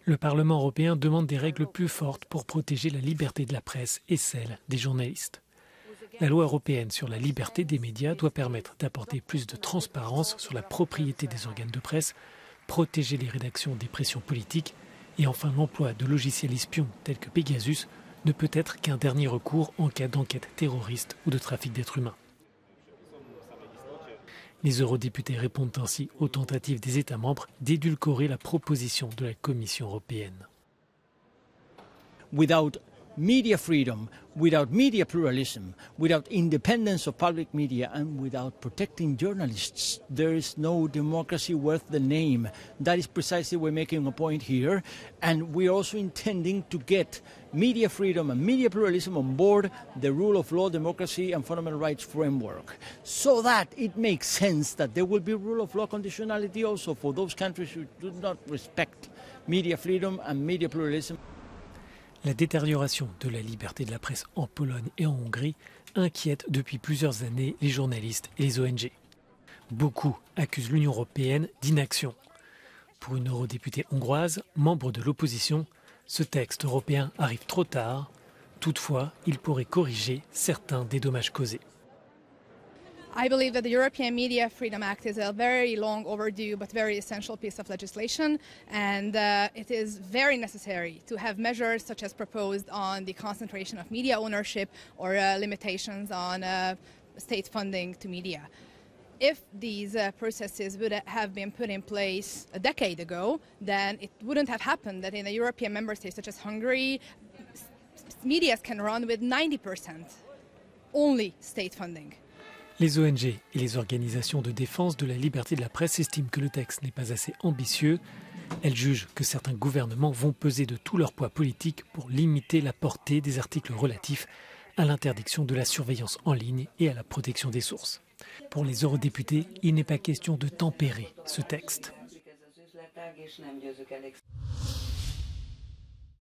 Le Parlement européen demande des règles plus fortes pour protéger la liberté de la presse et celle des journalistes. La loi européenne sur la liberté des médias doit permettre d'apporter plus de transparence sur la propriété des organes de presse, protéger les rédactions des pressions politiques et enfin l'emploi de logiciels espions tels que Pegasus ne peut être qu'un dernier recours en cas d'enquête terroriste ou de trafic d'êtres humains. Les eurodéputés répondent ainsi aux tentatives des États membres d'édulcorer la proposition de la Commission européenne. Without media freedom, without media pluralism, without independence of public media and without protecting journalists, there is no democracy worth the name. That is precisely we're making a point here, and we're also intending to get media freedom and media pluralism on board the rule of law, democracy and fundamental rights framework, so that it makes sense that there will be rule of law conditionality also for those countries who do not respect media freedom and media pluralism. La détérioration de la liberté de la presse en Pologne et en Hongrie inquiète depuis plusieurs années les journalistes et les ONG. Beaucoup accusent l'Union européenne d'inaction. Pour une eurodéputée hongroise, membre de l'opposition, ce texte européen arrive trop tard. Toutefois, il pourrait corriger certains des dommages causés. I believe that the European Media Freedom Act is a very long overdue but very essential piece of legislation, and it is very necessary to have measures such as proposed on the concentration of media ownership or limitations on state funding to media. If these processes would have been put in place a decade ago, then it wouldn't have happened that in a European member state such as Hungary, media can run with 90% only state funding. Les ONG et les organisations de défense de la liberté de la presse estiment que le texte n'est pas assez ambitieux. Elles jugent que certains gouvernements vont peser de tout leur poids politique pour limiter la portée des articles relatifs à l'interdiction de la surveillance en ligne et à la protection des sources. Pour les eurodéputés, il n'est pas question de tempérer ce texte.